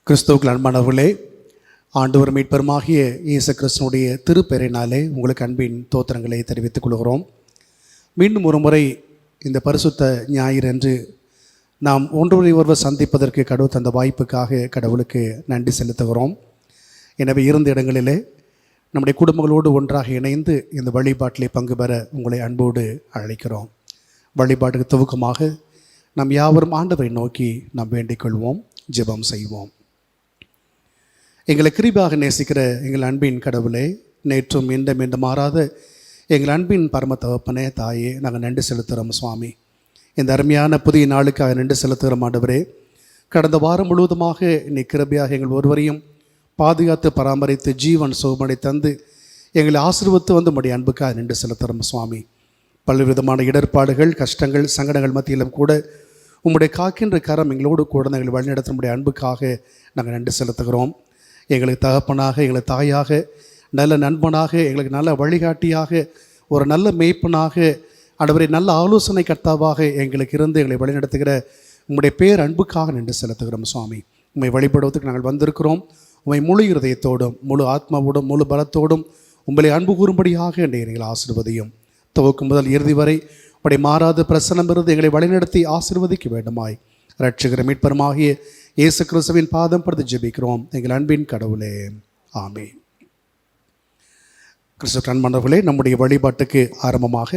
கிறிஸ்துவுக்கு அன்பானவர்களே, ஆண்டவர் மீட்பருமாகிய இயேசு கிறிஸ்துனுடைய திருப்பெயரினாலே உங்களுக்கு அன்பின் தோத்திரங்களை தெரிவித்துக் கொள்கிறோம். மீண்டும் ஒரு முறை இந்த பரிசுத்த ஞாயிறு என்று நாம் ஒருவர் சந்திப்பதற்கு கடவுள் தந்த வாய்ப்புக்காக கடவுளுக்கு நன்றி செலுத்துகிறோம். எனவே இருந்த இடங்களிலே நம்முடைய குடும்பங்களோடு ஒன்றாக இணைந்து இந்த வழிபாட்டிலே பங்கு பெற உங்களை அன்போடு அழைக்கிறோம். வழிபாட்டுக்கு துவக்கமாக நாம் யாவரும் ஆண்டவரை நோக்கி நாம் வேண்டிக் கொள்வோம், ஜெபம் செய்வோம். எங்களை கிருபையாக நேசிக்கிற எங்கள் அன்பின் கடவுளே, நேற்றும் இன்றும் மாறாத எங்கள் அன்பின் பரம தகப்பனே, தாயே, நாங்கள் நன்றி செலுத்துகிறோம் சுவாமி. இந்த அருமையான புதிய நாளுக்காக நன்றி செலுத்துகிறோம் ஆண்டவரே. கடந்த வாரம் முழுவதுமாக நீ கிருபையாக எங்கள் ஒருவரையும் பாதுகாத்து பராமரித்து ஜீவன் சுகமடை தந்து எங்களை ஆசீர்வதித்து வந்து உம்முடைய அன்புக்காக நன்றி செலுத்துகிறோம் சுவாமி. பல்விதமான இடர்பாடுகள், கஷ்டங்கள், சங்கடங்கள் மத்தியிலும் கூட உம்முடைய காக்கின்ற கரம் எங்களோடு கூட எங்களை வழிநடத்த நம்முடைய அன்புக்காக நாங்கள் நன்றி செலுத்துகிறோம். எங்களுக்கு தகப்பனாக, எங்களுக்கு தாயாக, நல்ல நண்பனாக, எங்களுக்கு நல்ல வழிகாட்டியாக, ஒரு நல்ல மேய்ப்பனாக, ஆண்டவரே நல்ல ஆலோசனை கர்த்தாவாக எங்களுக்கு இருந்து எங்களை வழிநடத்துகிற உம்முடைய பேர் அன்புக்காக நின்று செலுத்துகிறோம் சுவாமி. உம்மை வழிபடுவதற்கு நாங்கள் வந்திருக்கிறோம். உம்மை முழு இருதயத்தோடும் முழு ஆத்மாவோடும் முழு பலத்தோடும் உங்களை அன்பு கூறும்படியாக எங்கள் ஆசீர்வதியும். துவக்கும் முதல் இறுதி வரை உடைய மாறாத பிரசனம் இருந்து எங்களை வழிநடத்தி ஆசீர்வதிக்க வேண்டுமாய் இரட்சகர மீட்பருமாகிய இயேசு கிறிஸ்துவின் பாதம் படுத்து ஜெபிக்கிறோம் எங்கள் அன்பின் கடவுளே, ஆமென். கிறிஸ்துவ அன்பானவர்களே, நம்முடைய வழிபாட்டுக்கு ஆரம்பமாக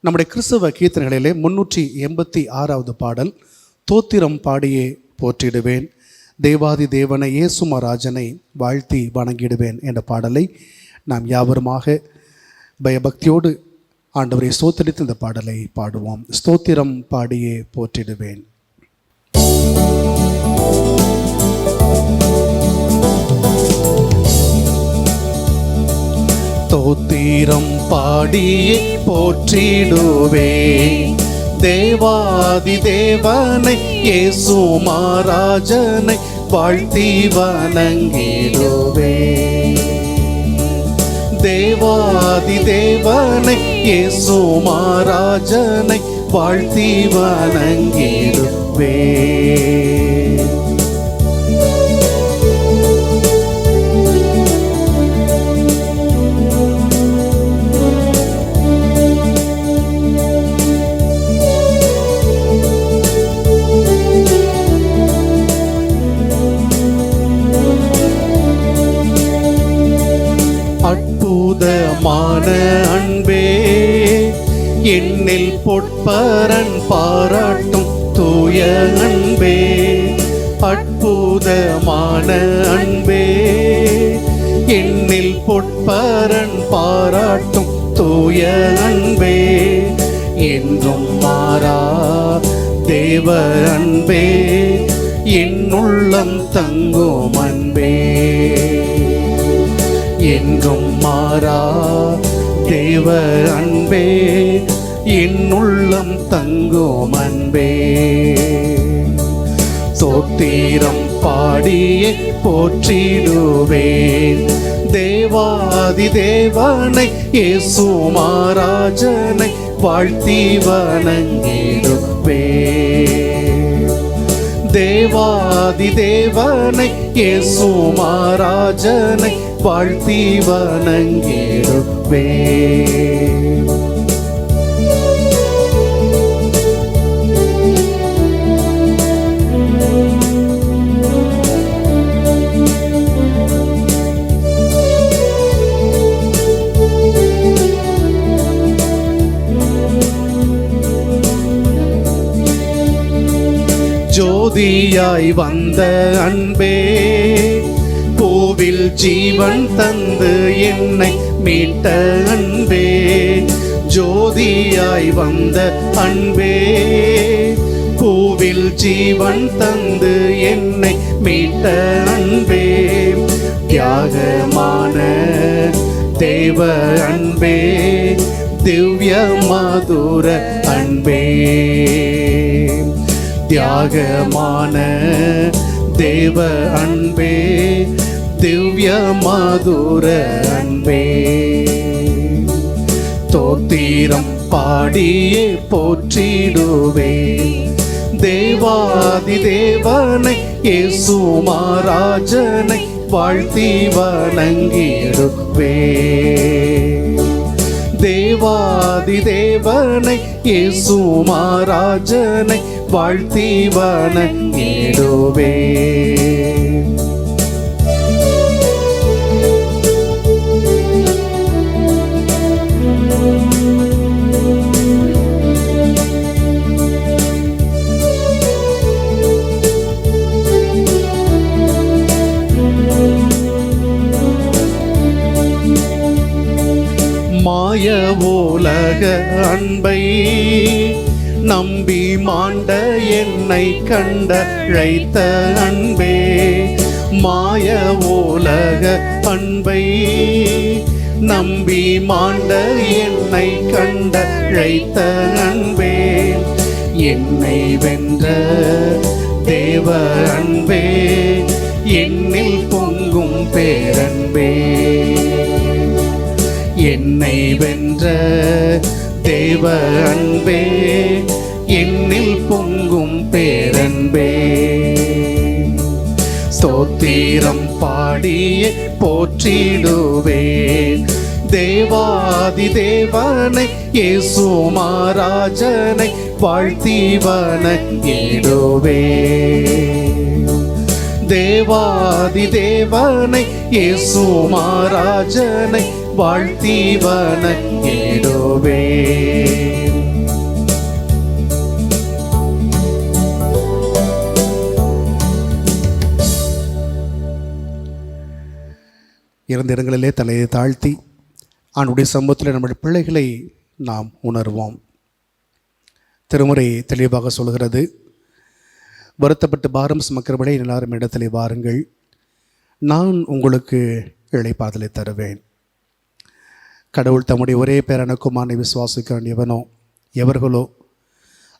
நம்முடைய கிறிஸ்தவ கீர்த்தனைகளிலே 386வது பாடல், தோத்திரம் பாடியே போற்றிடுவேன், தேவாதி தேவனை இயேசு மராஜனை வாழ்த்தி வணங்கிடுவேன் என்ற பாடலை நாம் யாவருமாக பயபக்தியோடு ஆண்டவரை ஸ்தோத்திரித்து இந்த பாடலை பாடுவோம். ஸ்தோத்திரம் பாடியே போற்றிடுவேன். தோத்திரம் பாடியே போற்றிடுவேன், தேவாதி தேவனை இயேசு மராஜனை வாழ்த்தி வணங்கிடுவேன், தேவாதி தேவனை இயேசு மராஜனை வாழ்த்தி வணங்கிடுவேன். அற்புதமான அன்பே, என்னில் பொற்பரன் பாராட்டும் தூய அன்பே, அற்புதமான அன்பே, என்னில் பொற்பரன் பாராட்டும் தூய அன்பே, என்றும் மாறா தேவ அன்பே, என்னுள்ளம் தங்கும் அன்பே, என்றும் மாறா தேவ அன்பே, என்னுள்ளம் தங்கும் அன்பே. தோத்திரம் பாடியே போற்றிடுவேன், தேவாதி தேவனை இயேசு மராஜனை வாழ்த்தி வணங்கிடுவேன், தேவாதி தேவனை இயேசு மராஜனை வாழ்த்தி வணங்கிடுவேன். ஜோதியாய் வந்த அன்பே, பூவில் ஜீவன் தந்து என்னை மீட்ட அன்பே, ஜோதியாய் வந்த அன்பே, பூவில் ஜீவன் தந்து என்னை மீட்ட அன்பே, தியாகமான தேவ அன்பே, திவ்ய மதுர அன்பே, தியாகமான தேவ அன்பே, திவ்ய மதுர அன்பே. தோத்திரம் பாடியே போற்றிடுவேன், தேவாதி தேவனை இயேசு மகாராஜனை வாழ்த்தி வணங்கிடுவே. தேவாதி தேவனை இயேசு மகாராஜனை வாழ்த்தி வணங்கிடுவே. மாய உலக அன்பை நம்பி மாண்ட என்னை கண்டழைத்த அன்பே. மாய உலக அன்பை நம்பி மாண்ட என்னை கண்டழைத்த அன்பே. என்னை வென்ற தேவ அன்பே, என்னில் பொங்கும் பேரன்பே. என்னை வென்ற தேவ அன்பே, என்னில் பொங்கும் பேரன்பே. ஸ்தோத்திரம் பாடியே போற்றிடுவேன் தேவாதி தேவனை இயேசு மகாராஜனை வாழ்த்தி வணங்கிடுவேன். தேவாதி தேவனை இயேசு மகாராஜனை வாழ்த்தி வணங்கிடுவேன். இறந்த இடங்களிலே தலையை தாழ்த்தி ஆண்டுடைய சமூகத்தில் நம்முடைய பிள்ளைகளை நாம் உணர்வோம். திருமுறை தெளிவாக சொல்கிறது, வருத்தப்பட்டு பாரம் சுமக்கிறவர்களே எல்லாரும் இடத்திலே வாருங்கள், நான் உங்களுக்கு இளைப்பாறுதலை தருவேன். கடவுள் தம்முடைய ஒரே பேரான குமாரனை விசுவாசிக்கிறான் எவர்களோ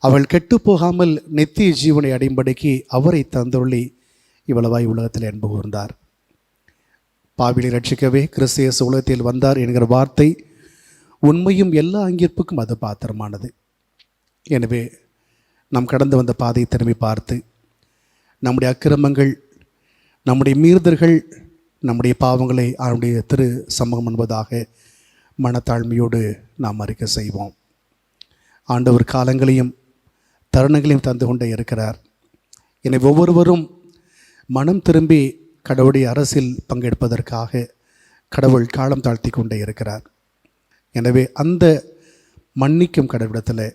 அவள் கெட்டு போகாமல் நித்திய ஜீவனை அடையும்படிக்கு அவரை தந்துள்ளி இவ்வளவாய் உலகத்தில் அன்பு கூர்ந்தார். பாவிலை ரட்சிக்கவே கிறிஸ்து இயேசு உலகத்தில் வந்தார் என்கிற வார்த்தை உண்மையும் எல்லா அங்கிருப்புக்கும் அது பாத்திரமானது. எனவே நாம் கடந்து வந்த பாதையை திரும்பி பார்த்து நம்முடைய அக்கிரமங்கள், நம்முடைய மீறுதல்கள், நம்முடைய பாவங்களை அவருடைய திரு சமூகம் என்பதாக மனத்தாழ்மையோடு நாம் அறிக்கை செய்வோம். ஆண்டவர் காலங்களையும் தருணங்களையும் தந்து கொண்டே இருக்கிறார். எனவே ஒவ்வொருவரும் மனம் திரும்பி கடவுளுடைய அரசில் பங்கெடுப்பதற்காக கடவுள் காலம் தாழ்த்தி கொண்டே இருக்கிறார். எனவே அந்த மன்னிக்கும் கடவுளத்தில்,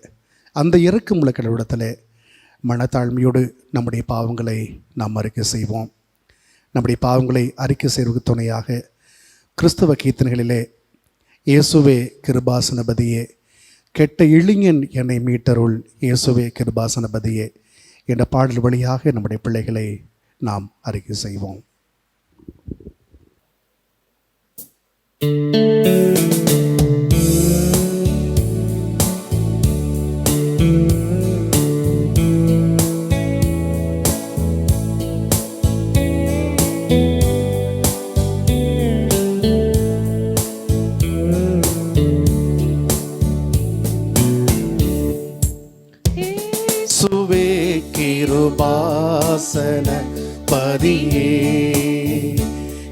அந்த இரக்கமுள்ள கடவுளத்தில் மனத்தாழ்மையோடு நம்முடைய பாவங்களை நாம் அறிக்கை செய்வோம். நம்முடைய பாவங்களை அறிக்கை செய்வதற்கு துணையாக கிறிஸ்தவ கீர்த்தனைகளிலே இயேசுவே கிருபாசனபதியே, கெட்ட இளைஞன் என்னை மீட்டருள் இயேசுவே கிருபாசனபதியே என்ற பாடல் வழியாக நம்முடைய பிள்ளைகளை நாம் அறிக்கை செய்வோம். இயேசுவே கிருபாசன பதியே,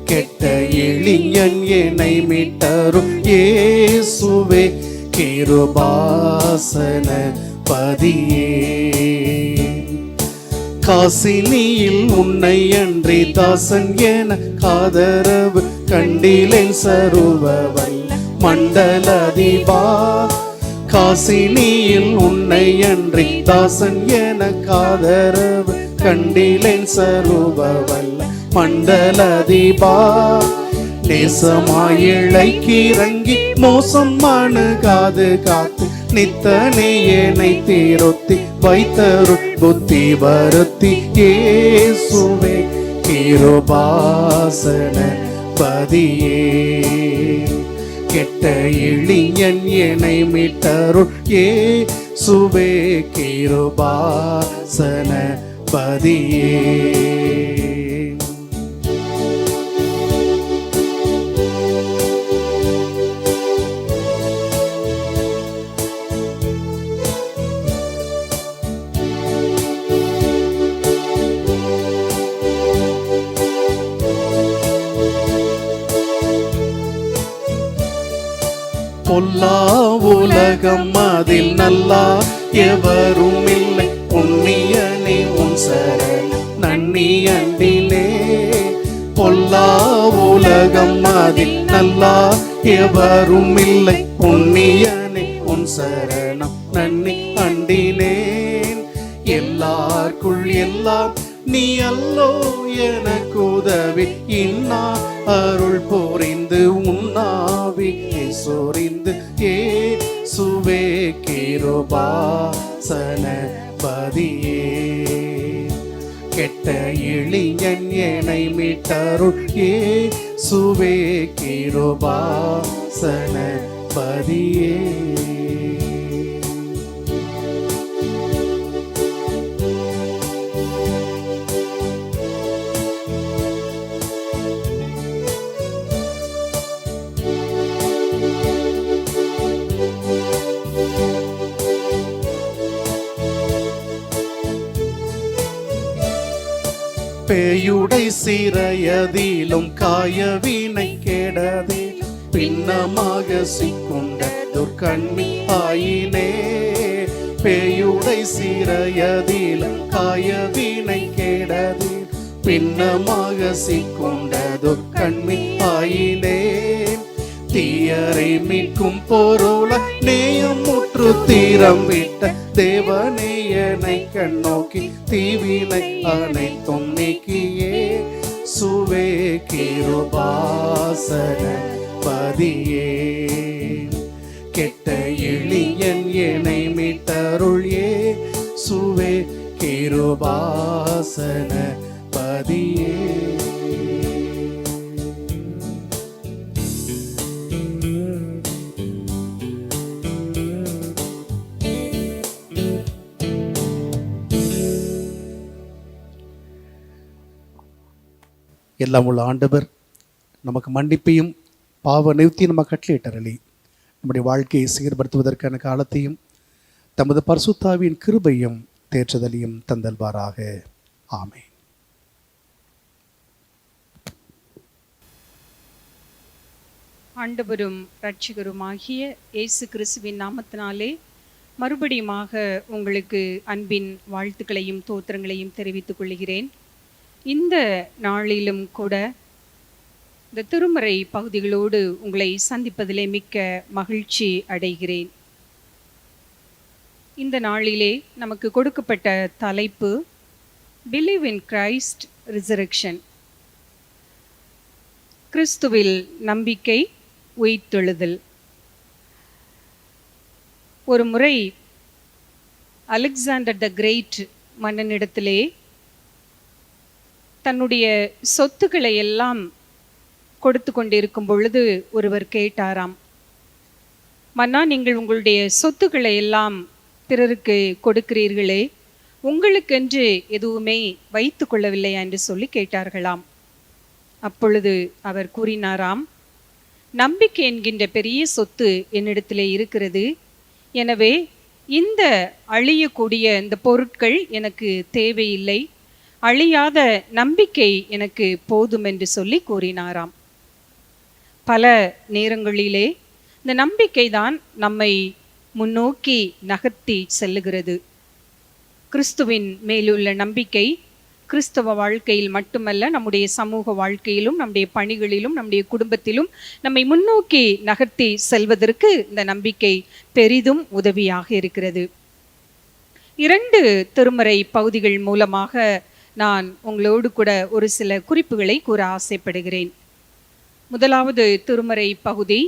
கெட்ட இளைஞன் என்னை மீட்டரும் இயேசுவே கிருபாசன பதியே. காசினியில் உன்னை அன்றி தாசன் என காதரவு கண்டிலேன் சருவவல்ல மண்டலதிபா. காசினியில் உன்னை அன்றி தாசன் என காதரவு கண்டிலேன் சருவவல்ல மண்டலதிபா. நேசமாய் இழைக்கிறங்கி மோசம் அணுகாது காத்து நித்தனே என்னை தீரொத்தி வைத்தருள் புத்தி வருத்தி இயேசுவே கிருபாசன பதியே, கெட்ட இளைஞன் என்னை மீட்டருள் இயேசுவே கிருபாசன பதியே. பொல்லா உலகம் அதில் நல்லா எவரும் இல்லை, புண்ணியனே உன் சரண் நன்னி அண்டினே. பொல்லா உலகம் அதில் நல்லா எவரும் இல்லை, புண்ணியனே உன் சரணம் நன்னி அண்டினேன். எல்லாருக்குள் எல்லாம் நீ அல்லோ எனக்கு உதவி, இன்னா அருள் புரிந்து உன்னாவி சொரிந்து ஏசுவே கிருபாசன பதியே. கெட்ட இளைஞன் என்னை மீட்டருள் ஏசுவே கிருபாசன பதியே. பேயுடை சிறையதிலும் காயவினை கேடதிலும் பின்னமாக சிக்குண்ட துர்க்கண்ணி ஆயினே. பேயுடை சிறையதிலும் காயவினை கேடதில் பின்னமாக சிக்குண்ட துர்க்கண்ணி ஆயினே. தீயரை மீட்கும் பொருள நேயம் முற்று தீரம் விட்ட தேவனே என்னை கண்ணோக்கி தீவினை அனைத்தும் நீக்கியே சுவே கிருபாசன பதியே. கெட்ட எளியன் என்னை மீட்டருள் சுவே கிருபாசன பதியே. எல்லாம் உள்ள ஆண்டவர் நமக்கு மன்னிப்பையும் பாவ நிவர்த்தியும் நம்ம கட்டளையிட்டரளி நம்முடைய வாழ்க்கையை சீர்படுத்துவதற்கான காலத்தையும் தமது பரிசுத்தாவின் கிருபையும் தேற்றுதலையும் தந்தல்வாராக. ஆமென். ஆண்டவரும் இரட்சகருமாகிய இயேசு கிறிஸ்துவின் நாமத்தினாலே மறுபடியுமாக உங்களுக்கு அன்பின் வாழ்த்துக்களையும் தோத்திரங்களையும் தெரிவித்துக் கொள்கிறேன். இந்த நாளிலும் கூட இந்த திருமறை பகுதிகளோடு உங்களை சந்திப்பதிலே மிக்க மகிழ்ச்சி அடைகிறேன். இந்த நாளிலே நமக்கு கொடுக்கப்பட்ட தலைப்பு பிலீவ் இன் கிரைஸ்ட் ரிசரக்ஷன். கிறிஸ்துவில் நம்பிக்கை உயிர்த்தெழுதல். ஒரு முறை அலெக்சாண்டர் த கிரேட் மன்னனிடத்திலே தன்னுடைய சொத்துக்களை எல்லாம் கொடுத்து கொண்டிருக்கும் பொழுது ஒருவர் கேட்டாராம், மன்னா, நீங்கள் உங்களுடைய சொத்துக்களை எல்லாம் பிறருக்கு கொடுக்கிறீர்களே, உங்களுக்கென்று எதுவுமே வைத்து கொள்ளவில்லையா என்று சொல்லி கேட்டார்களாம். அப்பொழுது அவர் கூறினாராம், நம்பிக்கை என்கின்ற பெரிய சொத்து என்னிடத்திலே இருக்கிறது. எனவே இந்த அழியக்கூடிய இந்த பொருட்கள் எனக்கு தேவையில்லை, அழியாத நம்பிக்கை எனக்கு போதும் என்று சொல்லி கூறினாராம். பல நேரங்களிலே இந்த நம்பிக்கை தான் நம்மை முன்னோக்கி நகர்த்தி செல்லுகிறது. கிறிஸ்துவின் மேலுள்ள நம்பிக்கை கிறிஸ்தவ வாழ்க்கையில் மட்டுமல்ல, நம்முடைய சமூக வாழ்க்கையிலும், நம்முடைய பணிகளிலும், நம்முடைய குடும்பத்திலும் நம்மை முன்னோக்கி நகர்த்தி செல்வதற்கு இந்த நம்பிக்கை பெரிதும் உதவியாக இருக்கிறது. 2 திருமறை பகுதிகள் மூலமாக நான் உங்களோடு கூட ஒரு சில குறிப்புகளை கூற ஆசைப்படுகிறேன். முதலாவது திருமறை பகுதி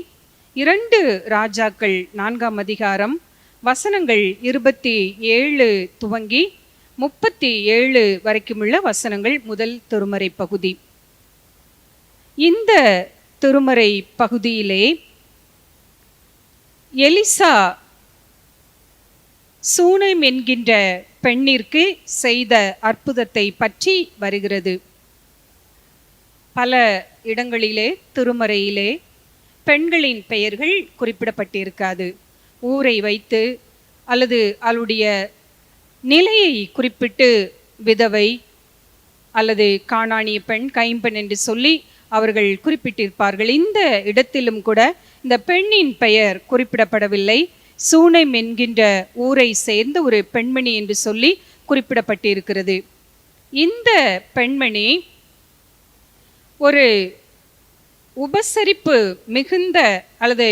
2 ராஜாக்கள் 4ஆம் அதிகாரம் வசனங்கள் 27 துவங்கி 37 வரைக்குமுள்ள வசனங்கள் முதல் திருமறை பகுதி. இந்த திருமறை பகுதியிலே எலிசா சூனேம் என்கின்ற பெண்ணிற்கு செய்த அற்புதத்தை பற்றி வருகிறது. பல இடங்களிலே திருமறையிலே பெண்களின் பெயர்கள் குறிப்பிடப்பட்டிருக்காது. ஊரை வைத்து அல்லது அவளுடைய நிலையை குறிப்பிட்டு விதவை அல்லது காணானிய பெண், கைம்பெண் என்று சொல்லி அவர்கள் குறிப்பிட்டிருப்பார்கள். இந்த இடத்திலும் கூட இந்த பெண்ணின் பெயர் குறிப்பிடப்படவில்லை. சூனைம் என்கின்ற ஊரை சேர்ந்த ஒரு பெண்மணி என்று சொல்லி குறிப்பிடப்பட்டிருக்கிறது. இந்த பெண்மணி ஒரு உபசரிப்பு மிகுந்த அல்லது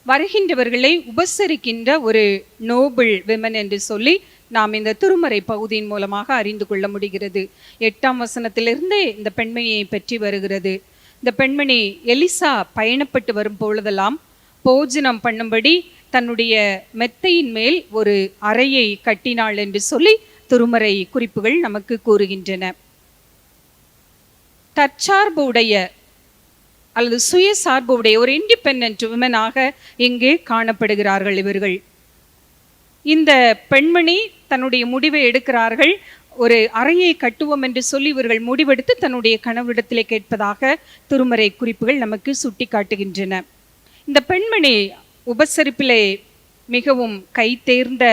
வருகின்றவர்களை உபசரிக்கின்ற ஒரு நோபிள் விமன் என்று சொல்லி நாம் இந்த திருமறை பகுதியின் மூலமாக அறிந்து கொள்ள முடிகிறது. 8ஆம் வசனத்திலிருந்து இந்த பெண்மணியை பற்றி வருகிறது. இந்த பெண்மணி எலிசா பயணப்பட்டு வரும் பொழுதெல்லாம் போஜனம் பண்ணும்படி தன்னுடைய மெத்தையின் மேல் ஒரு அறையை கட்டினாள் என்று சொல்லி திருமறை குறிப்புகள் நமக்கு கூறுகின்றன. தற்சார்பு உடைய அல்லது சுயசார்பு உடைய ஒரு இண்டிபெண்டன்ட் விமனாக இங்கே காணப்படுகிறார்கள் இவர்கள். இந்த பெண்மணி தன்னுடைய முடிவை எடுக்கிறார்கள். ஒரு அறையை கட்டுவோம் என்று சொல்லி இவர்கள் முடிவெடுத்து தன்னுடைய கணவரிடத்திலே கேட்பதாக திருமறை குறிப்புகள் நமக்கு சுட்டி காட்டுகின்றன. இந்த பெண்மணி உபசரிப்பிலே மிகவும் கை தேர்ந்த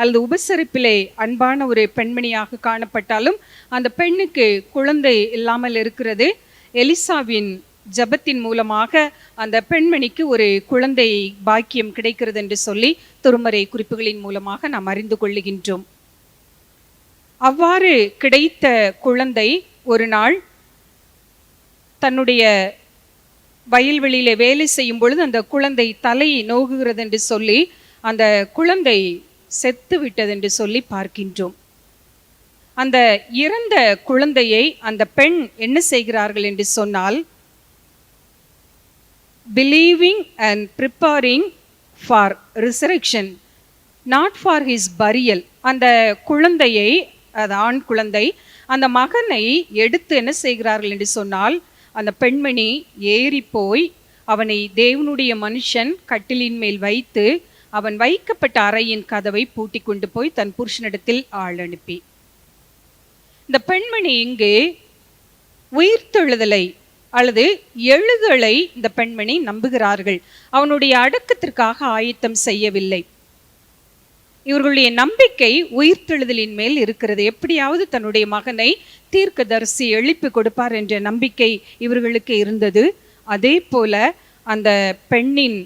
அல்லது உபசரிப்பிலே அன்பான ஒரு பெண்மணியாக காணப்பட்டாலும் அந்த பெண்ணுக்கு குழந்தை இல்லாமல் இருக்கிறது. எலிசாவின் ஜபத்தின் மூலமாக அந்த பெண்மணிக்கு ஒரு குழந்தை பாக்கியம் கிடைக்கிறது என்று சொல்லி திருமறை குறிப்புகளின் மூலமாக நாம் அறிந்து கொள்ளுகின்றோம். அவ்வாறு கிடைத்த குழந்தை ஒரு நாள் தன்னுடைய வயல்வெளியிலே வேலை செய்யும் பொழுது அந்த குழந்தை தலை நோகுகிறது என்று சொல்லி அந்த குழந்தை செத்து விட்டது என்று சொல்லி பார்க்கின்றோம். அந்த இறந்த குழந்தையை அந்த பெண் என்ன செய்கிறார்கள் என்று சொன்னால், believing and preparing for resurrection, not for his burial. அந்த குழந்தையை, அது ஆண் குழந்தை, அந்த மகனை எடுத்து என்ன செய்கிறார்கள் என்று சொன்னால், அந்த பெண்மணி ஏறி போய் அவனை தேவனுடைய மனுஷன் கட்டிலின் மேல் வைத்து அவன் வைக்கப்பட்ட அறையின் கதவை பூட்டி கொண்டு போய் தன் புருஷனிடத்தில் ஆள் அனுப்பி, இந்த பெண்மணி இங்கு உயிர்த்தெழுதலை அல்லது எழுதலை இந்த பெண்மணி நம்புகிறார்கள். அவனுடைய அடக்கத்திற்காக ஆயத்தம் செய்யவில்லை. இவர்களுடைய நம்பிக்கை உயிர்த்தெழுதலின் மேல் இருக்கிறது. எப்படியாவது தன்னுடைய மகனை தீர்க்கதரிசி எழுப்பி கொடுப்பார் என்ற நம்பிக்கை இவர்களுக்கு இருந்தது. அதே போல அந்த பெண்ணின்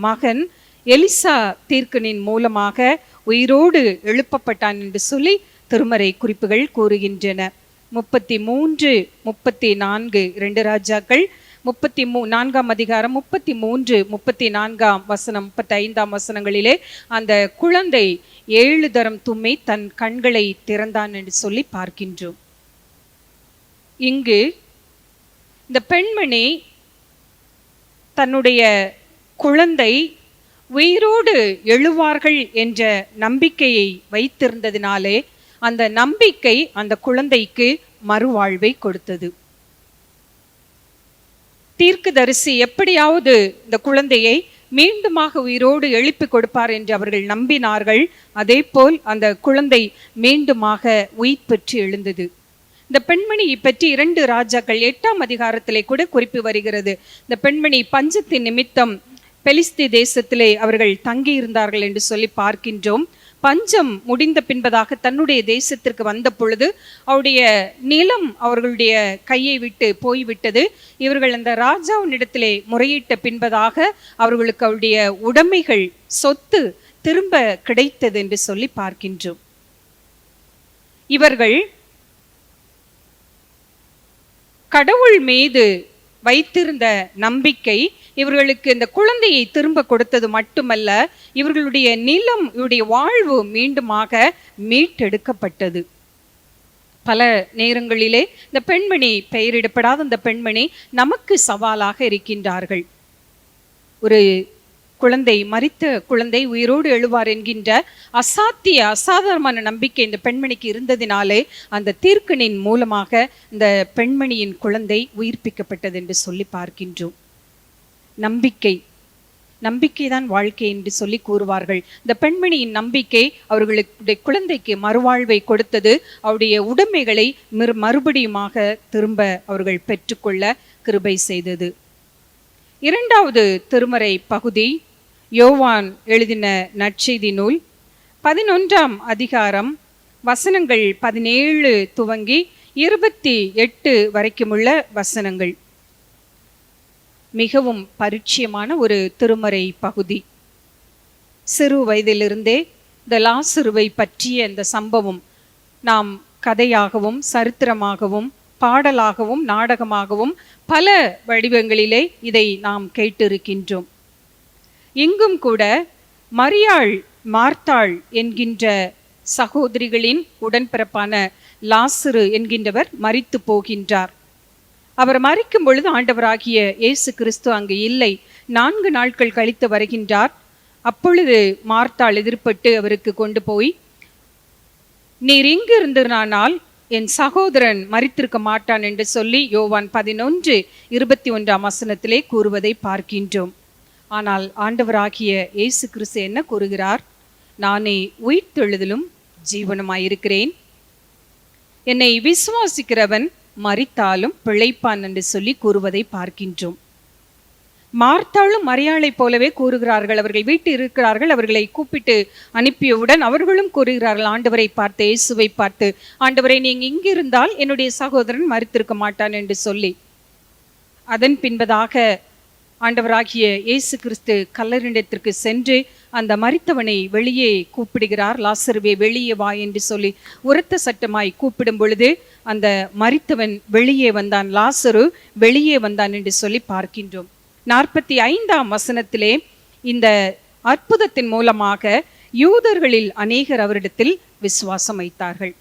மகன் எலிசா தீர்க்கனின் மூலமாக உயிரோடு எழுப்பப்பட்டான் என்று சொல்லி திருமறை குறிப்புகள் கூறுகின்றன. 33, 34 2 ராஜாக்கள் 34ஆம் அதிகாரம் 33, 34ஆம் வசனம் 35ஆம் வசனங்களிலே அந்த குழந்தை 7 தரம் தும்மி தன் கண்களை திறந்தான் என்று சொல்லி பார்க்கின்றோம். இங்கு இந்த பெண்மணி தன்னுடைய குழந்தை உயிரோடு எழுவார்கள் என்ற நம்பிக்கையை வைத்திருந்ததினாலே அந்த நம்பிக்கை அந்த குழந்தைக்கு மறுவாழ்வை கொடுத்தது. தீர்க்கதரிசி எப்படியாவது இந்த குழந்தையை மீண்டுமாக உயிரோடு எழுப்பி கொடுப்பார் என்று அவர்கள் நம்பினார்கள். அதே போல் அந்த குழந்தை மீண்டுமாக உயிர் பெற்று எழுந்தது. இந்த பெண்மணியை பற்றி 2 ராஜாக்கள் 8ஆம் அதிகாரத்திலே கூட குறிப்பு வருகிறது. இந்த பெண்மணி பஞ்சத்தின் நிமித்தம் பெலிஸ்தி தேசத்திலே அவர்கள் தங்கி இருந்தார்கள் என்று சொல்லி பார்க்கின்றோம். பஞ்சம் முடிந்த பின்பதாக தன்னுடைய தேசத்திற்கு வந்த பொழுது அவருடைய நிலம் அவர்களுடைய கையை விட்டு போய்விட்டது. இவர்கள் அந்த ராஜாவினிடத்திலே முறையிட்ட பின்பதாக அவர்களுக்கு அவருடைய உடைமைகள், சொத்து திரும்ப கிடைத்தது என்று சொல்லி பார்க்கின்றோம். இவர்கள் கடவுள் மீது வைத்திருந்த நம்பிக்கை இவர்களுக்கு இந்த குழந்தையை திரும்ப கொடுத்தது மட்டுமல்ல, இவர்களுடைய நிலம், இவருடைய வாழ்வு மீண்டுமாக மீட்டெடுக்கப்பட்டது. பல நேரங்களிலே இந்த பெண்மணி, பெயரிடப்படாத இந்த பெண்மணி நமக்கு சவாலாக இருக்கின்றார்கள். ஒரு குழந்தை, மரித்த குழந்தை உயிரோடு எழுவார் என்கின்ற அசாதாரணமான நம்பிக்கை இந்த பெண்மணிக்கு இருந்ததினாலே அந்த தீர்க்கனின் மூலமாக இந்த பெண்மணியின் குழந்தை உயிர்ப்பிக்கப்பட்டது என்று சொல்லி பார்க்கின்றோம். நம்பிக்கை தான் வாழ்க்கை என்று சொல்லி கூறுவார்கள். இந்த பெண்மணியின் நம்பிக்கை அவர்களுடைய குழந்தைக்கு மறுவாழ்வை கொடுத்தது. அவருடைய உடைமைகளை மறுபடியுமாக திரும்ப அவர்கள் பெற்றுக்கொள்ள கிருபை செய்தது. 2வது திருமறை பகுதி யோவான் எழுதின நற்செய்தி நூல் 11ஆம் அதிகாரம் வசனங்கள் 17 துவங்கி 28 வரைக்கும் உள்ள வசனங்கள். மிகவும் பரிச்சயமான ஒரு திருமறை பகுதி. சிறு வயதிலிருந்தே இந்த லாசருவை பற்றிய இந்த சம்பவம் நாம் கதையாகவும் சரித்திரமாகவும் பாடலாகவும் நாடகமாகவும் பல வடிவங்களிலே இதை நாம் கேட்டிருக்கின்றோம். இங்கும் கூட மரியாள் மார்த்தாள் என்கின்ற சகோதரிகளின் உடன்பிறப்பான லாசரு என்கின்றவர் மரித்து போகின்றார். அவர் மரிக்கும் பொழுது ஆண்டவராகிய இயேசு கிறிஸ்து அங்கு இல்லை. 4 நாட்கள் கழித்து வருகின்றார். அப்பொழுது மார்த்தாள் எதிர்பட்டு அவருக்கு கொண்டு போய், நீர் இங்கு இருந்திருந்தால் என் சகோதரன் மரித்திருக்க மாட்டான் என்று சொல்லி யோவான் 11:21 கூறுவதை பார்க்கின்றோம். ஆனால் ஆண்டவராகிய இயேசு கிறிஸ்து என்ன கூறுகிறார்? நானே உயிர்த்தெழுதலும் ஜீவனுமாயிருக்கிறேன், என்னை விசுவாசிக்கிறவன் மரித்தாலும் பிழைப்பான் என்று சொல்லி கூறுவதை பார்க்கின்றோம். மார்த்தாளும் மரியாளை போலவே கூறுகிறார்கள். அவர்கள் வீட்டில் இருக்கிறார்கள். அவர்களை கூப்பிட்டு அனுப்பியவுடன் அவர்களும் கூறுகிறார்கள், ஆண்டவரை பார்த்து, இயேசுவை பார்த்து, ஆண்டவரை நீங்க இங்கிருந்தால் என்னுடைய சகோதரன் மரித்திருக்க மாட்டான் என்று சொல்லி. அதன் பின்பதாக ஆண்டவராகிய இயேசு கிறிஸ்து கல்லறையிடத்திற்கு சென்று அந்த மரித்தவனை வெளியே கூப்பிடுகிறார். லாசருவே வெளியே வா என்று சொல்லி உரத்த சட்டமாய் கூப்பிடும் பொழுது அந்த மரித்தவன் வெளியே வந்தான், லாசரு வெளியே வந்தான் என்று சொல்லி பார்க்கின்றோம். 45 இந்த அற்புதத்தின் மூலமாக யூதர்களில் அநேகர் அவரிடத்தில் விசுவாசம் வைத்தார்கள்.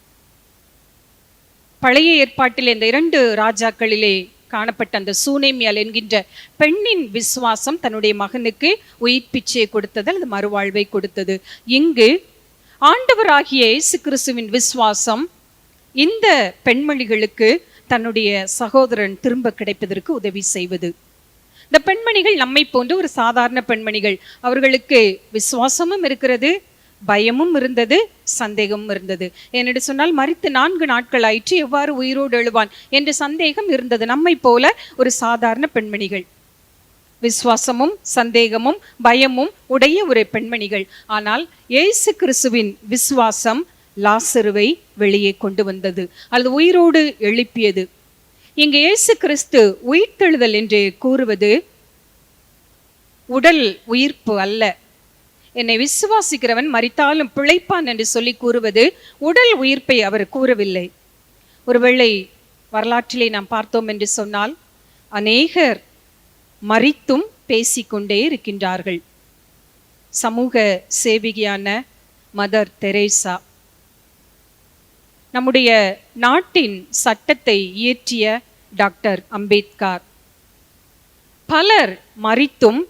பழைய ஏற்பாட்டில் இந்த 2 ராஜாக்களிலே காணப்பட்ட அந்த சூனேமியால் என்கின்ற பெண்ணின் விசுவாசம் தன்னுடைய மகனுக்கு உயிர் பிச்சையை கொடுத்தது, அது மறுவாழ்வை கொடுத்தது. இங்கு ஆண்டவராகிய இயேசு கிறிஸ்துவின் விசுவாசம் இந்த பெண்மணிகளுக்கு தன்னுடைய சகோதரன் திரும்ப கிடைப்பதற்கு உதவி செய்வது. இந்த பெண்மணிகள் நம்மை போன்ற ஒரு சாதாரண பெண்மணிகள். அவர்களுக்கு விசுவாசமும் இருக்கிறது, பயமும் இருந்தது, சந்தேகமும் இருந்தது. என்னென்று சொன்னால் மரித்து 4 நாட்கள் ஆயிற்று, எவ்வாறு உயிரோடு எழுவான் என்ற சந்தேகம் இருந்தது. நம்மை போல ஒரு சாதாரண பெண்மணிகள், விசுவாசமும் சந்தேகமும் பயமும் உடைய ஒரு பெண்மணிகள். ஆனால் இயேசு கிறிஸ்துவின் விசுவாசம் லாசருவை வெளியே கொண்டு வந்தது, அல்லது உயிரோடு எழுப்பியது. இங்கு இயேசு கிறிஸ்து உயிர்த்தெழுதல் என்று கூறுவது உடல் உயிர்ப்பு அல்ல. என்னை விசுவாசிக்கிறவன் மரித்தாலும் பிழைப்பான் என்று சொல்லி கூறுவது உடல் உயிர்ப்பை அவர் கூறவில்லை. ஒருவேளை வரலாற்றிலே நாம் பார்த்தோம் என்று சொன்னால் அநேகர் மரித்தும் பேசிக்கொண்டே இருக்கின்றார்கள். சமூக சேவிகையான மதர் தெரேசா, நம்முடைய நாட்டின் சட்டத்தை இயற்றிய டாக்டர் அம்பேத்கர், பலர் மரித்தும்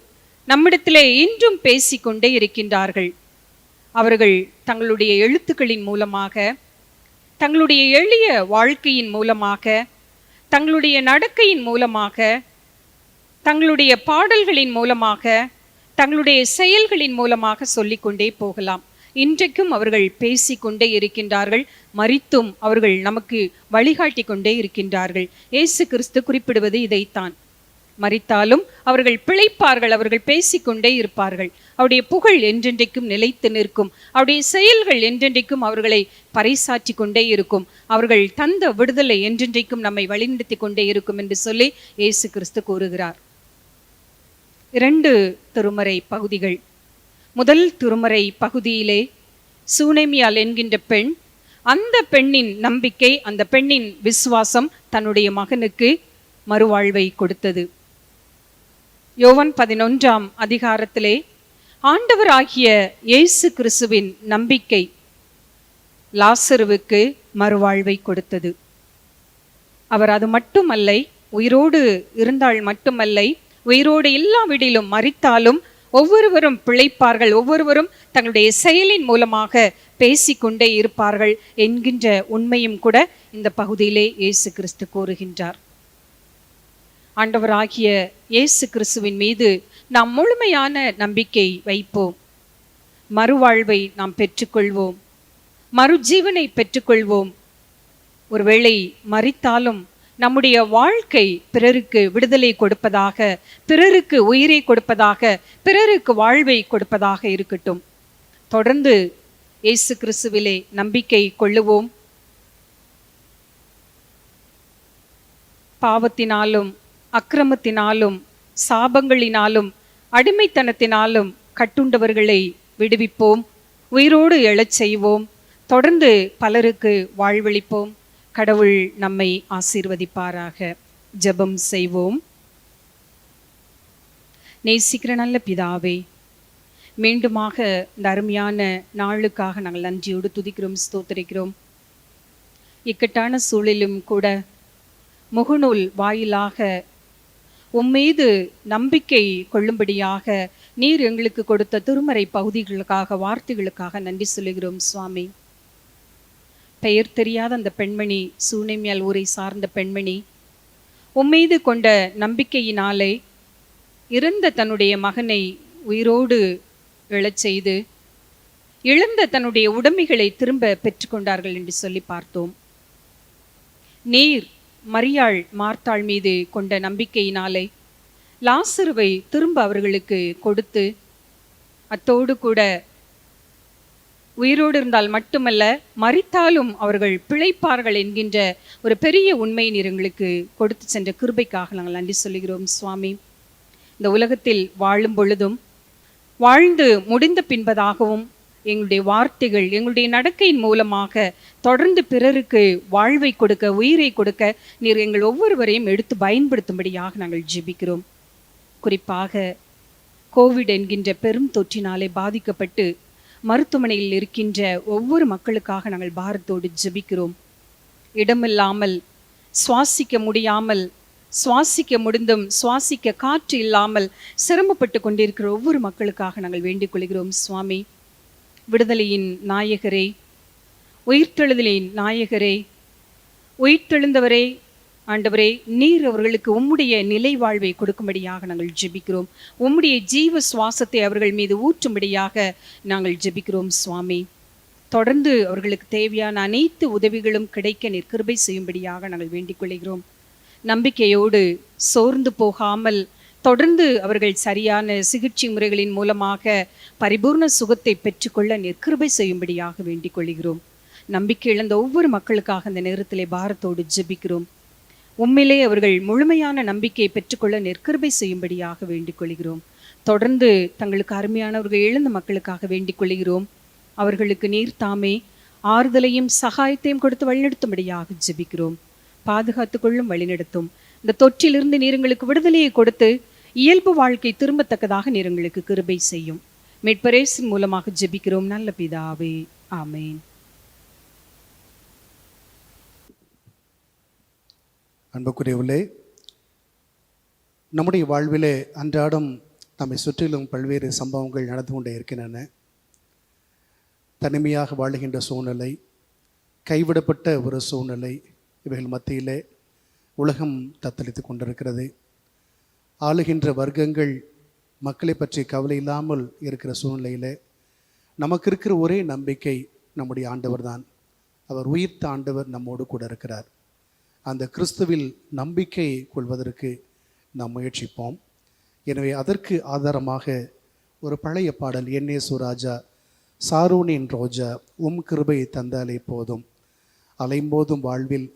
நம்மிடத்திலே இன்றும் பேசிக்கொண்டே இருக்கின்றார்கள். அவர்கள் தங்களுடைய எழுத்துக்களின் மூலமாக, தங்களுடைய எளிய வாழ்க்கையின் மூலமாக, தங்களுடைய நடக்கையின் மூலமாக, தங்களுடைய பாடல்களின் மூலமாக, தங்களுடைய செயல்களின் மூலமாக சொல்லிக்கொண்டே போகலாம். இன்றைக்கும் அவர்கள் பேசிக்கொண்டே இருக்கின்றார்கள். மரித்தும் அவர்கள் நமக்கு வழிகாட்டி கொண்டே இருக்கின்றார்கள். இயேசு கிறிஸ்து குறிப்பிடுவது இதைத்தான். மரித்தாலும் அவர்கள் பிழைப்பார்கள், அவர்கள் பேசிக்கொண்டே இருப்பார்கள். அவருடைய புகழ் என்றென்றைக்கும் நிலைத்து நிற்கும். அவருடைய செயல்கள் என்றென்றைக்கும் அவர்களை பறைசாற்றி கொண்டே இருக்கும். அவர்கள் தந்த விடுதலை என்றென்றைக்கும் நம்மை வழிநடத்தி கொண்டே இருக்கும் என்று சொல்லி இயேசு கிறிஸ்து கூறுகிறார். 2 திருமறை பகுதிகள். முதல் திருமறை பகுதியிலே சூனேமியால் என்கின்ற பெண், அந்த பெண்ணின் நம்பிக்கை, அந்த பெண்ணின் விசுவாசம் தன்னுடைய மகனுக்கு மறுவாழ்வை கொடுத்தது. யோவான் 11 ஆண்டவராகிய இயேசு கிறிஸ்துவின் நம்பிக்கை லாசருவுக்கு மறுவாழ்வை கொடுத்தது. அவர் அது மட்டுமல்ல, உயிரோடு இருந்தால் மட்டுமல்ல, உயிரோடு இல்லாவிடிலும் மரித்தாலும் ஒவ்வொருவரும் பிழைப்பார்கள், ஒவ்வொருவரும் தங்களுடைய செயலின் மூலமாக பேசிக்கொண்டே இருப்பார்கள் என்கின்ற உண்மையும் கூட இந்த பகுதியிலே இயேசு கிறிஸ்து கூறுகின்றார். ஆண்டவராகிய இயேசு கிறிஸ்துவின் மீது நாம் முழுமையான நம்பிக்கை வைப்போம். மறுவாழ்வை நாம் பெற்றுக்கொள்வோம், மறுஜீவனை பெற்றுக்கொள்வோம். ஒருவேளை மரித்தாலும் நம்முடைய வாழ்க்கை பிறருக்கு விடுதலை கொடுப்பதாக, பிறருக்கு உயிரை கொடுப்பதாக, பிறருக்கு வாழ்வை கொடுப்பதாக இருக்கட்டும். தொடர்ந்து இயேசு கிறிஸ்துவிலே நம்பிக்கை கொள்ளுவோம். பாவத்தினாலும் அக்கிரமத்தினாலும் சாபங்களினாலும் அடிமைத்தனத்தினாலும் கட்டுண்டவர்களை விடுவிப்போம், உயிரோடு எழச் செய்வோம், தொடர்ந்து பலருக்கு வாழ்வளிப்போம். கடவுள் நம்மை ஆசீர்வதிப்பாராக. ஜெபம் செய்வோம். நேசிக்கிற நல்ல பிதாவே, மீண்டுமாக இந்த அருமையான நாளுக்காக நாங்கள் நன்றியோடு துதிக்கிறோம், ஸ்தோத்திரிக்கிறோம். இக்கட்டான சூழலிலும் கூட முகநூல் வாயிலாக உம்மீது நம்பிக்கை கொள்ளும்படியாக நீர் எங்களுக்கு கொடுத்த திருமறை பகுதிகளுக்காக, வார்த்தைகளுக்காக நன்றி சொல்லுகிறோம் சுவாமி. பெயர் தெரியாத அந்த பெண்மணி, சூனேமியால் ஊரை சார்ந்த பெண்மணி, உம்மீது கொண்ட நம்பிக்கையினாலே இறந்த தன்னுடைய மகனை உயிரோடு எழச் செய்து இழந்த தன்னுடைய உடைமைகளை திரும்ப பெற்றுக்கொண்டார்கள் என்று சொல்லி பார்த்தோம். நீர் மரியாள் மார்த்தாள் மீது கொண்ட நம்பிக்கையினாலே லாசருவை திரும்ப அவர்களுக்கு கொடுத்து, அத்தோடு கூட உயிரோடு இருந்தால் மட்டுமல்ல மரித்தாலும் அவர்கள் பிழைப்பார்கள் என்கின்ற ஒரு பெரிய உண்மையை நீர் எங்களுக்கு கொடுத்து சென்ற கிருபைக்காக நாங்கள் நன்றி சொல்லுகிறோம் சுவாமி. இந்த உலகத்தில் வாழும் பொழுதும் வாழ்ந்து முடிந்த பின்பதாகவும் எங்களுடைய வார்த்தைகள், எங்களுடைய நடக்கையின் மூலமாக தொடர்ந்து பிறருக்கு வாழ்வை கொடுக்க, உயிரை கொடுக்க நீர் எங்கள் ஒவ்வொருவரையும் எடுத்து பயன்படுத்தும்படியாக நாங்கள் ஜெபிக்கிறோம். குறிப்பாக கோவிட் என்கின்ற பெரும் தொற்றினாலே பாதிக்கப்பட்டு மருத்துவமனையில் இருக்கின்ற ஒவ்வொரு மக்களுக்காக நாங்கள் பாரத்தோடு ஜெபிக்கிறோம். இடமில்லாமல், சுவாசிக்க முடியாமல், சுவாசிக்க முடிந்தும் சுவாசிக்க காற்று இல்லாமல் சிரமப்பட்டு கொண்டிருக்கிற ஒவ்வொரு மக்களுக்காக நாங்கள் வேண்டிக் கொள்கிறோம் சுவாமி. விடுதலையின் நாயகரே, உயிர்த்தெழுதலின் நாயகரே, உயிர்த்தெழுந்தவரே, ஆண்டவரே, நீர் அவர்களுக்கு உம்முடைய நிலை வாழ்வை கொடுக்கும்படியாக நாங்கள் ஜெபிக்கிறோம். உம்முடைய ஜீவ சுவாசத்தை அவர்கள் மீது ஊற்றும்படியாக நாங்கள் ஜெபிக்கிறோம் சுவாமி. தொடர்ந்து அவர்களுக்கு தேவையான அனைத்து உதவிகளும் கிடைக்க நீர் கிருபை செய்யும்படியாக நாங்கள் வேண்டிக் கொள்கிறோம். நம்பிக்கையோடு சோர்ந்து போகாமல் தொடர்ந்து அவர்கள் சரியான சிகிச்சை முறைகளின் மூலமாக பரிபூர்ண சுகத்தை பெற்றுக்கொள்ள நீர் கிருபை செய்யும்படியாக வேண்டிக் கொள்கிறோம். நம்பிக்கை இழந்த ஒவ்வொரு மக்களுக்காக இந்த நேரத்திலே பாரத்தோடு ஜெபிக்கிறோம். உம்மிலே அவர்கள் முழுமையான நம்பிக்கையை பெற்றுக்கொள்ள நெற்கிருபை செய்யும்படியாக வேண்டிக் கொள்கிறோம். தொடர்ந்து தங்களுக்கு அருமையானவர்கள் எழுந்த மக்களுக்காக வேண்டிக் கொள்கிறோம். அவர்களுக்கு நீர் தாமே ஆறுதலையும் சகாயத்தையும் கொடுத்து வழிநடத்தும்படியாக ஜெபிக்கிறோம். பாதுகாத்து கொள்ளும், வழிநடத்தும். இந்த தொற்றிலிருந்து நீர் எங்களுக்கு விடுதலையை கொடுத்து இயல்பு வாழ்க்கை திரும்பத்தக்கதாக நீர் எங்களுக்கு கிருபை செய்யும். மீட்பரேசின் மூலமாக ஜெபிக்கிறோம் நல்ல பிதாவே, ஆமேன். அன்புக்குரியவர்களே, நம்முடைய வாழ்விலே அன்றாடம் நம்மை சுற்றிலும் பல்வேறு சம்பவங்கள் நடந்து கொண்டே இருக்கின்றன. தனிமையாக வாழுகின்ற சூழ்நிலை, கைவிடப்பட்ட ஒரு சூழ்நிலை, இவைகள் மத்தியிலே உலகம் தத்தளித்து கொண்டிருக்கிறது. ஆளுகின்ற வர்க்கங்கள் மக்களை பற்றி கவலை இல்லாமல் இருக்கிற சூழ்நிலையில் நமக்கு இருக்கிற ஒரே நம்பிக்கை நம்முடைய ஆண்டவர் தான். அவர் உயிர்த்த ஆண்டவர் நம்மோடு கூட இருக்கிறார். அந்த கிறிஸ்துவில் நம்பிக்கை கொள்வதற்கு நாம் முயற்சிப்போம். எனவே அதற்கு ஆதாரமாக ஒரு பழைய பாடல், என்ஏசு ராஜா சாரோனின் ரோஜா உம் கிருபை தந்தாலே போதும், அலைம்போதும் வாழ்வில்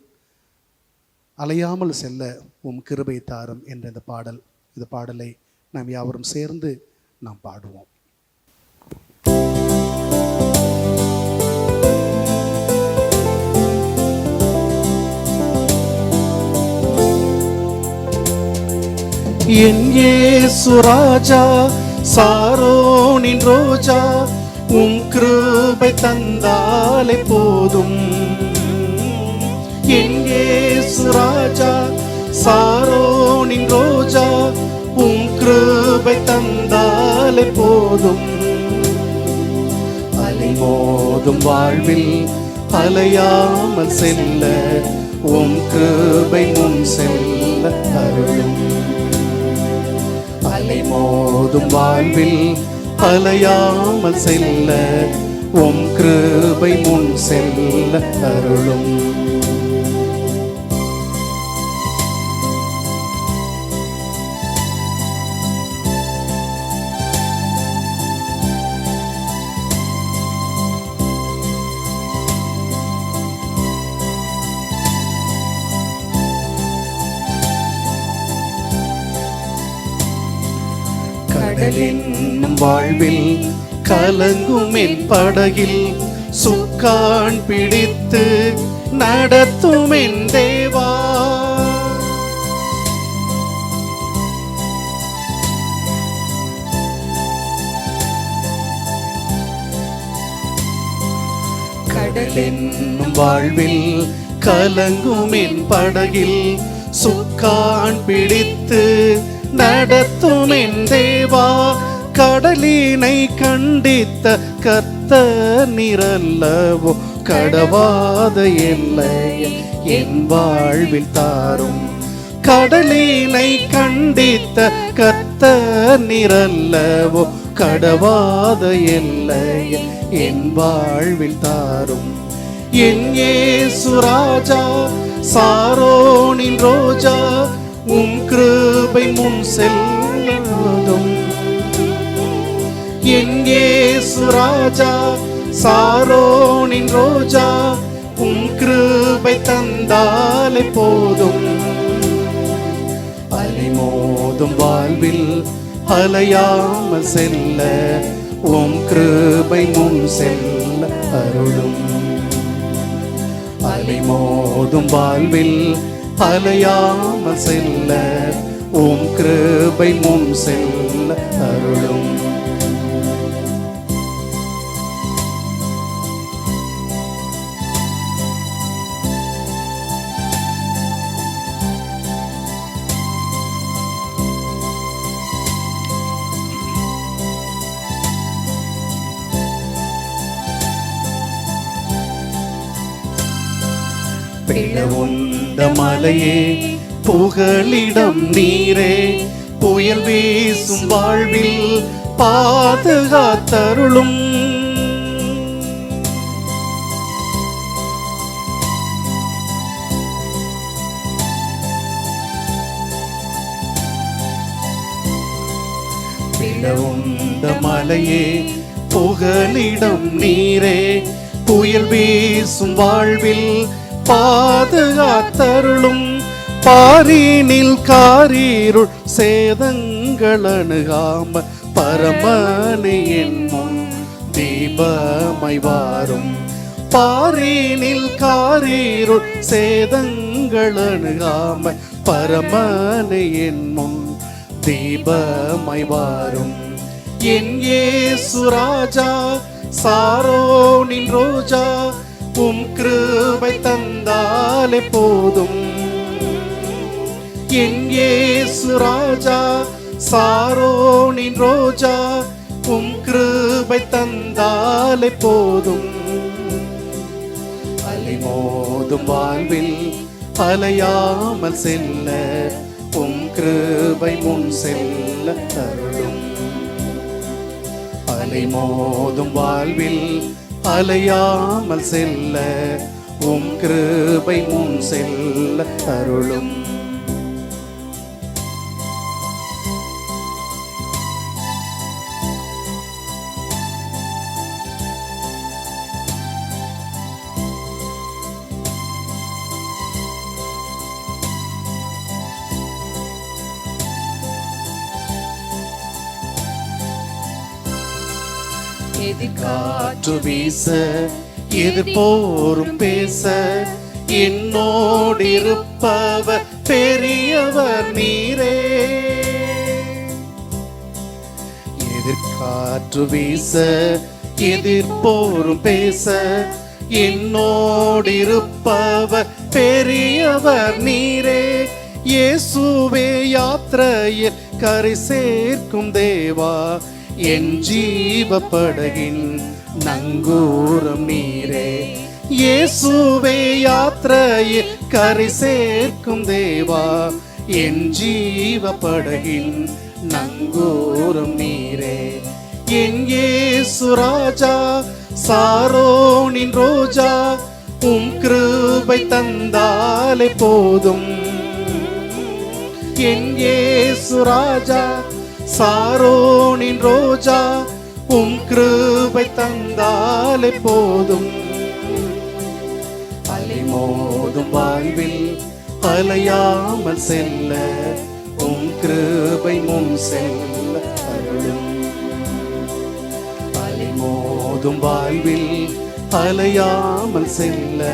அலையாமல் செல்ல உம் கிருபை தாரும் என்ற இந்த பாடல். இந்த பாடலை நாம் யாவரும் சேர்ந்து நாம் பாடுவோம். என் இயேசு ராஜா சாரோனின் ரோஜா உம் கிருபை தந்தாலே போதும். என் இயேசு ராஜா சாரோனின் ரோஜா உம் கிருபை தந்தாலே போதும். அலைமோதும் வாழ்வில் அலையாமல் செல்ல உம் கிருபை முன் செல்ல அருளும். அலைமோதும் வாழ்வில் அலையாமல் செல்ல உம் கிருபை முன் செல்ல அருளும். கடலென்னும் வாழ்வில் கலங்கும் என் படகில் சுக்கான் பிடித்து நடத்தும் என் தேவா. கடலென்னும் வாழ்வில் கலங்கும் என் படகில் சுக்கான் பிடித்து நடத்தும் என் தேவா. கடலினை கண்டித்த கர்த்தர் நீரல்லவோ, கடவாத எல்லையை என் வாழ்வில் தாரும். கடலினை கண்டித்த கர்த்தர் நீரல்லவோ, கடவாத எல்லையை என் வாழ்வில் தாரும். என் இயேசு ராஜா, சாரோனின் ரோஜா, உம் கிருபை முன் செல்லும். என் இயேசு ராஜா, சாரோனின் ரோஜா, உம் கிருபை தந்தாலே போதும். அலைமோதும் வாழ்வில் அலையாமல் செல்ல உம் கிருபை முன் செல்ல அருளும். அலைமோதும் வாழ்வில் அலையாமல் செல்ல உம் கிருபை முன் செல்ல அருளும். பிளவுண்ட மலையே புகலிடம் நீரே, புயல் வீசும் வாழ்வில் பாதுகாத்தருளும். பிளவுண்ட மலையே புகலிடம் நீரே, புயல் வீசும் வாழ்வில் பாதுகாத்தருளும். பாரினில் காரீருள் சேதங்கள் அணுகாம பரமனே என் முன் தீபமாய் வாரும். பாரினில் காரீருள் சேதங்கள் அணுகாம பரமனே என் முன் தீபமாய் வாரும். என் இயேசு ராஜா, சாரோனின் ரோஜா, உம் கிருபை தந்தாலே போதும். என் இயேசு ராஜா, சாரோனின் ரோஜா, உம் கிருபை தந்தாலே போதும். அலைமோதும் வாழ்வில் அலையாமல் செல்ல உம் கிருபை முன் செல்ல அருளும். அலைமோதும் வாழ்வில் அலையாமல் செல்ல உம் கிருபை முன் செல்ல அருளும். எதிர்காற்று வீச எதிர்போரும் பேச என்னோடு இருப்பவர் பெரியவர் நீரே. எதிர்காற்று வீச எதிர்போரும் பேச என்னோடு இருப்பவர் பெரியவர் நீரே. இயேசுவே யாத்திரையில் கரை சேர்க்கும் தேவா, என் ஜீவ படகின் நங்கூரம் நீரே. இயேசுவே யாத்திரையில் கரை சேர்க்கும் தேவா, என் ஜீவ படகின் நங்கூரம் நீரே. என் இயேசு ராஜா, சாரோனின் ரோஜா, உம் கிருபை தந்தாலே போதும். என் இயேசு ராஜா, சாரோனின் ரோஜா, உம் கிருபை தந்தாலே போதும். அலைமோதும் வாழ்வில் அலையாமல் செல்ல உம் கிருபை முன் செல்ல அருளும். அலைமோதும் வாழ்வில் அலையாமல் செல்ல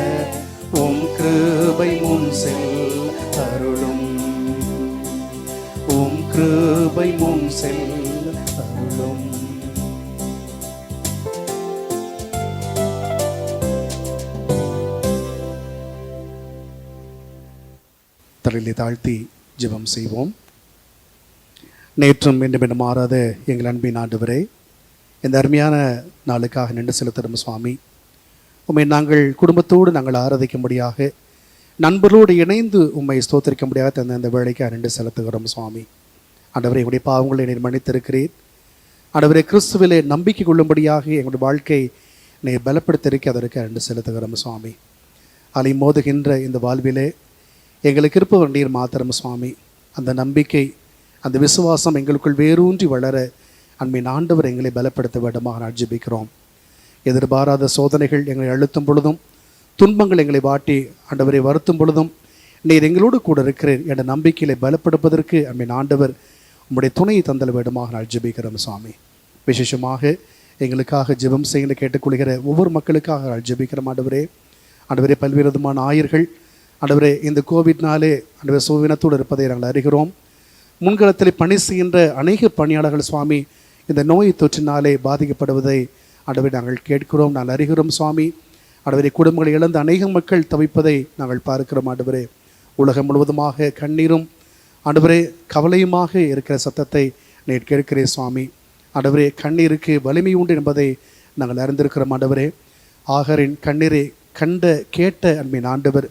உம் கிருபை முன் செல்ல அருளும். உம் கிருபை முன் செல்ல அருளும். தலையிலே தாழ்த்தி ஜெபம் செய்வோம். நேற்றும் மீண்டும் மாறாத எங்கள் அன்பின் ஆண்டவரே, இந்த அருமையான நாளுக்காக நின்று செலுத்துகிறோம் சுவாமி. உம்மை நாங்கள் குடும்பத்தோடு நாங்கள் ஆராதிக்கும்படியாக, நண்பர்களோடு இணைந்து உம்மை ஸ்தோத்திரிக்கும்படியாக தந்த அந்த வேலைக்காக நின்று செலுத்துகிறோம் சுவாமி. ஆண்டவரே, எங்களுடைய பாவங்களை நீர் மன்னித்திருக்கிறீர். ஆண்டவரே, கிறிஸ்துவிலே நம்பிக்கை கொள்ளும்படியாக எங்களுடைய வாழ்க்கை நீர் பலப்படுத்திருக்க அதற்கு நின்று செலுத்துகிறோம் சுவாமி. அலை மோதுகின்ற இந்த வாழ்விலே எங்களுக்கு இருப்பவர் நீர் மாத்திரம் சுவாமி. அந்த நம்பிக்கை, அந்த விசுவாசம் எங்களுக்குள் வேரூன்றி வளர அன்பின் ஆண்டவர் எங்களை பலப்படுத்த வேண்டுமாக நான் ஜெபிக்கிறோம். எதிர்பாராத சோதனைகள் எங்களை அழுத்தும் பொழுதும், துன்பங்கள் எங்களை வாட்டி ஆண்டவரை வருத்தும் பொழுதும் நீர் எங்களோடு கூட இருக்கிறீர் என்ற நம்பிக்கையை பலப்படுப்பதற்கு அன்பின் ஆண்டவர் உம்முடைய துணையை தந்தல் வேண்டுமாக நான் ஜெபிக்கிறோம் சுவாமி. விசேஷமாக எங்களுக்காக ஜெபம் செய்ய கேட்டுக்கொள்கிற ஒவ்வொரு மக்களுக்காக நான் ஜெபிக்கிறோம் ஆண்டவரே. ஆண்டவரே, பல்வேறு விதமான ஆயர்கள் ஆண்டவரே இந்த கோவிட்னாலே ஆண்டவரே சுவினத்தோடு இருப்பதை நாங்கள் அறிகிறோம். முன்களத்தில் பணி செய்கின்ற அநேக பணியாளர்கள் சுவாமி இந்த நோய் தொற்றினாலே பாதிக்கப்படுவதை ஆண்டவரை நாங்கள் கேட்கிறோம், நாங்கள் அறிகிறோம் சுவாமி. ஆண்டவரை குடும்பங்களை இழந்த அநேக மக்கள் தவிப்பதை நாங்கள் பார்க்கிறோம் ஆண்டவரே. உலகம் முழுவதுமாக கண்ணீரும் ஆண்டவரே கவலையுமாக இருக்கிற சத்தத்தை நீர் கேட்கிறேன் சுவாமி. ஆண்டவரே, கண்ணீருக்கு வலிமை உண்டு என்பதை நாங்கள் அறிந்திருக்கிறோம் ஆண்டவரே. ஆகரின் கண்ணீரை கேட்ட அன்பின் ஆண்டவர்,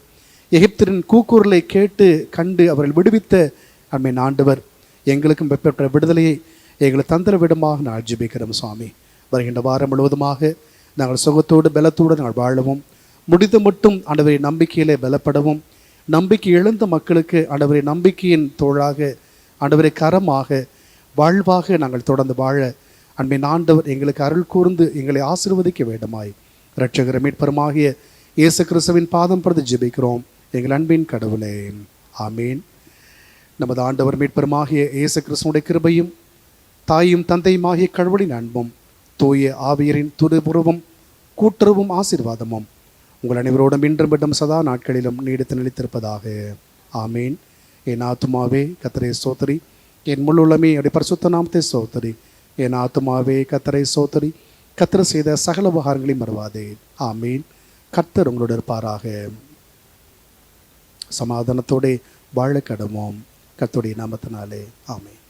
எகிப்தின் கூக்குரலை கேட்டு கண்டு அவர்கள் விடுவித்த அன்பின் ஆண்டவர், எங்களுக்கும் பெற்ற விடுதலையை எங்களை தந்திர விடமாக நான் ஜெபிக்கிறோம் சுவாமி. வருகின்ற வாரம் முழுவதுமாக நாங்கள் சுகத்தோடு பலத்தோடு நாங்கள் வாழவும், முடிந்த மட்டும் ஆண்டவரை நம்பிக்கையிலே பலப்படவும், நம்பிக்கை இழந்த மக்களுக்கு ஆண்டவரை நம்பிக்கையின் தோளாக ஆண்டவரை கரமாக வாழ்வாக நாங்கள் தொடர்ந்து வாழ அன்பின் ஆண்டவர் எங்களுக்கு அருள் கூர்ந்து எங்களை ஆசீர்வதிக்க வேண்டுமாய் இரட்சகர் மீட்பருமாகிய இயேசு கிறிஸ்துவின் பாதம் பிரதி ஜெபிக்கிறோம் எங்கள் அன்பின் கடவுளே, ஆமீன். நமது ஆண்டவர் மீட்பருமாகிய இயேசு கிறிஸ்துவுடைய கிருபையும் தாயும் தந்தையுமாகிய கடவுளின் அன்பும் தூய ஆவியரின் துருபுறவும் கூட்டுறவும் ஆசீர்வாதமும் உங்கள் அனைவரோடும் இன்றும் விட்டும் சதா நாட்களிலும் நீடித்து நிலைத்திருப்பதாக, ஆமீன். என் ஆத்துமாவே கர்த்தரை ஸ்தோத்திரி, என் முள்ளுள்ளமே அப்படி பரிசுத்த நாமத்தை ஸ்தோத்திரி. என் ஆத்துமாவே கர்த்தரை ஸ்தோத்திரி, கர்த்தர் செய்த சகல உபகாரங்களையும் மறவாதே, ஆமீன். கர்த்தர் உங்களோடு இருப்பாராக. சமாதானத்தோடு வாழ கடவோம் கர்த்தருடைய நாமத்தினாலே, ஆமீன்.